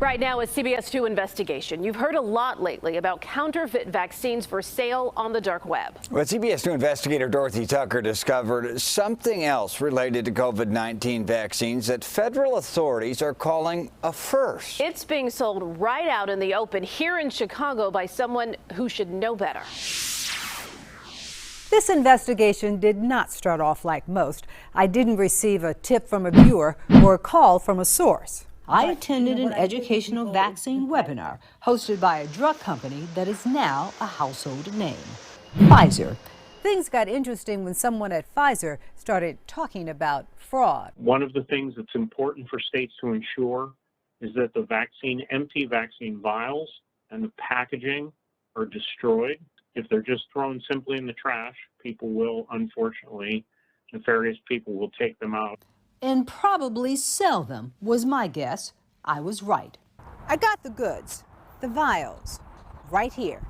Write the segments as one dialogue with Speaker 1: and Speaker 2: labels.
Speaker 1: Right now, a CBS 2 investigation. You've heard a lot lately about counterfeit vaccines for sale on the dark web.
Speaker 2: Well, CBS 2 investigator Dorothy Tucker discovered something else related to COVID-19 vaccines that federal authorities are calling a first.
Speaker 1: It's being sold right out in the open here in Chicago by someone who should know better.
Speaker 3: This investigation did not start off like most. I didn't receive a tip from a viewer or a call from a source. I attended an educational vaccine webinar hosted by a drug company that is now a household name, Pfizer. Things got interesting when someone at Pfizer started talking about fraud.
Speaker 4: One of the things that's important for states to ensure is that the empty vaccine vials and the packaging are destroyed. If they're just thrown simply in the trash, people will, unfortunately, nefarious people will take them out.
Speaker 3: And probably sell them, was my guess. I was right. I got the goods, the vials, right here.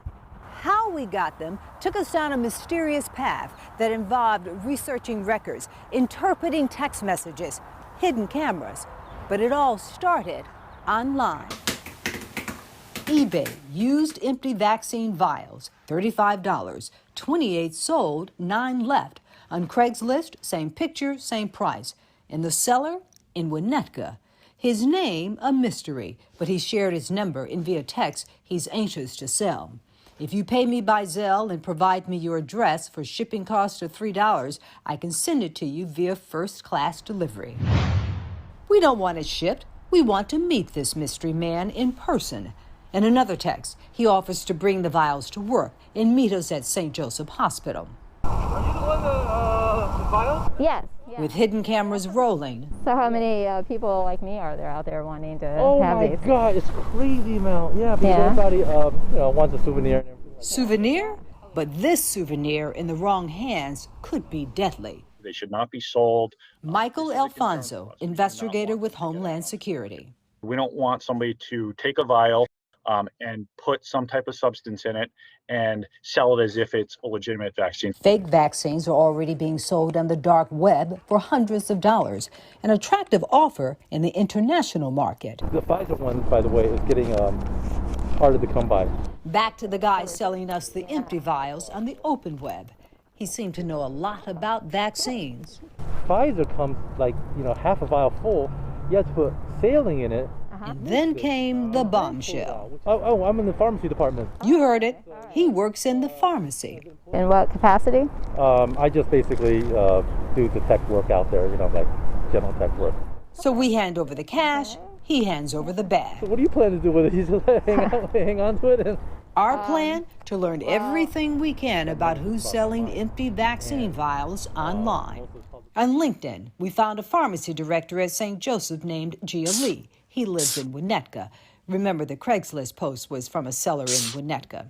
Speaker 3: How we got them took us down a mysterious path that involved researching records, interpreting text messages, hidden cameras. But it all started online. eBay, used empty vaccine vials, $35, 28 sold, 9 left. On Craigslist, same picture, same price. And the seller in Winnetka. His name a mystery, but he shared his number and via text he's anxious to sell. If you pay me by Zelle and provide me your address for shipping cost of $3, I can send it to you via first-class delivery. We don't want it shipped. We want to meet this mystery man in person. In another text, he offers to bring the vials to work and meet us at St. Joseph Hospital.
Speaker 5: Are you the one the vials?
Speaker 6: Yes.
Speaker 3: With hidden cameras rolling.
Speaker 6: So how many people like me are there out there wanting to have these?
Speaker 5: Oh my God, it's crazy amount. Yeah, because everybody wants a souvenir. And everything.
Speaker 3: Souvenir? But this souvenir in the wrong hands could be deadly.
Speaker 7: They should not be sold.
Speaker 3: Michael Alfonso, investigator with Homeland Security.
Speaker 7: We don't want somebody to take a vial and put some type of substance in it and sell it as if it's a legitimate vaccine.
Speaker 3: Fake vaccines are already being sold on the dark web for hundreds of dollars, an attractive offer in the international market.
Speaker 5: The Pfizer one, by the way, is getting harder to come by.
Speaker 3: Back to the guy selling us the empty vials on the open web. He seemed to know a lot about vaccines.
Speaker 5: Pfizer comes like, half a vial full. You have to put saline in it.
Speaker 3: And then came the bombshell.
Speaker 5: Oh, I'm in the pharmacy department.
Speaker 3: You heard it. He works in the pharmacy.
Speaker 6: In what capacity?
Speaker 5: I just basically do the tech work out there, like general tech work.
Speaker 3: So we hand over the cash, he hands over the bag.
Speaker 5: So what do you plan to do with it? You just hang on to it?
Speaker 3: Our plan? To learn everything we can about who's selling empty vaccine vials online. On LinkedIn, we found a pharmacy director at St. Joseph named Gia Lee. He lives in Winnetka. Remember, the Craigslist post was from a seller in Winnetka.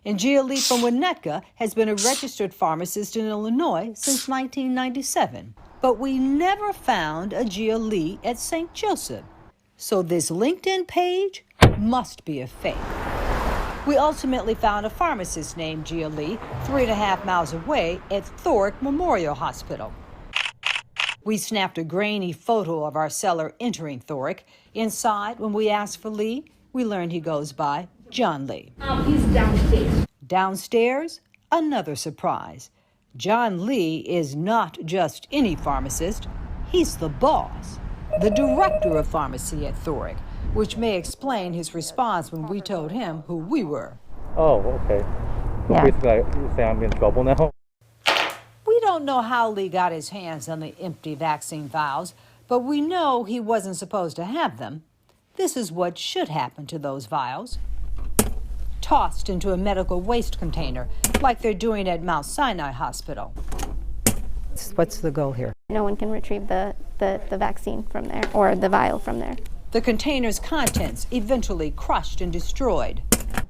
Speaker 3: And Gia Lee from Winnetka has been a registered pharmacist in Illinois since 1997. But we never found a Gia Lee at St. Joseph. So this LinkedIn page must be a fake. We ultimately found a pharmacist named Gia Lee 3.5 miles away at Thorek Memorial Hospital. We snapped a grainy photo of our seller entering Thorek. Inside, when we asked for Lee, we learned he goes by John Lee.
Speaker 8: He's downstairs.
Speaker 3: Downstairs, another surprise. John Lee is not just any pharmacist. He's the boss, the director of pharmacy at Thorek, which may explain his response when we told him who we were.
Speaker 5: Oh, okay.
Speaker 6: Yeah.
Speaker 5: Basically, you say I'm in trouble now?
Speaker 3: We don't know how Lee got his hands on the empty vaccine vials, but we know he wasn't supposed to have them. This is what should happen to those vials. Tossed into a medical waste container, like they're doing at Mount Sinai Hospital. What's the goal here?
Speaker 6: No one can retrieve the vaccine from there, or the vial from there.
Speaker 3: The container's contents eventually crushed and destroyed,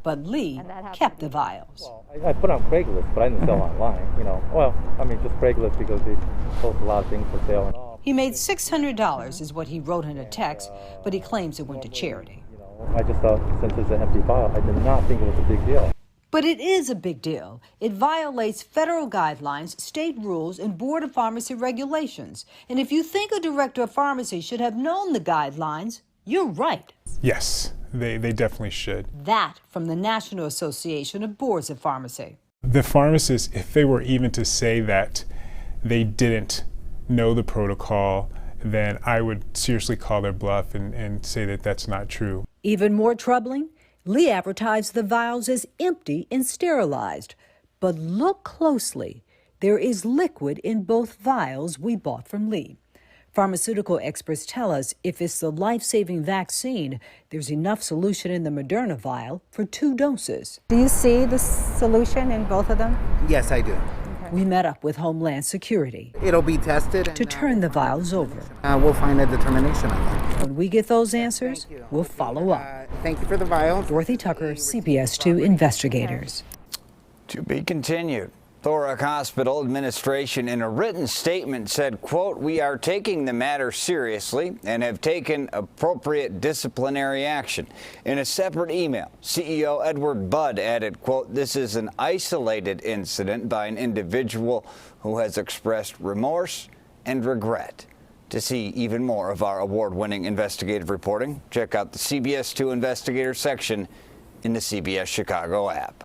Speaker 3: but Lee kept the vials.
Speaker 5: Well, I put on Craigslist, but I didn't sell online, just Craigslist because they post a lot of things for sale and all.
Speaker 3: He made $600 is what he wrote in a text, but he claims it went to charity.
Speaker 5: I just thought, since it's an empty vial, I did not think it was a big deal.
Speaker 3: But it is a big deal. It violates federal guidelines, state rules, and Board of Pharmacy regulations. And if you think a director of pharmacy should have known the guidelines, you're right.
Speaker 8: Yes, they definitely should.
Speaker 3: That from the National Association of Boards of Pharmacy.
Speaker 8: The pharmacists, if they were even to say that they didn't know the protocol, then I would seriously call their bluff and say that that's not true.
Speaker 3: Even more troubling, Lee advertised the vials as empty and sterilized. But look closely. There is liquid in both vials we bought from Lee. Pharmaceutical experts tell us if it's the life-saving vaccine, there's enough solution in the Moderna vial for 2 doses. Do you see the solution in both of them?
Speaker 9: Yes, I do.
Speaker 3: We met up with Homeland Security
Speaker 9: It'll be tested
Speaker 3: to turn the vials over.
Speaker 9: We'll find a determination on that.
Speaker 3: When we get those answers, we'll follow up.
Speaker 9: Thank you for the vials.
Speaker 3: Dorothy Tucker, CBS 2 Investigators.
Speaker 2: To be continued. Thorek Hospital administration in a written statement said, quote, "We are taking the matter seriously and have taken appropriate disciplinary action." In a separate email, CEO Edward Budd added, quote, "This is an isolated incident by an individual who has expressed remorse and regret." To see even more of our award-winning investigative reporting, check out the CBS 2 Investigators section in the CBS Chicago app.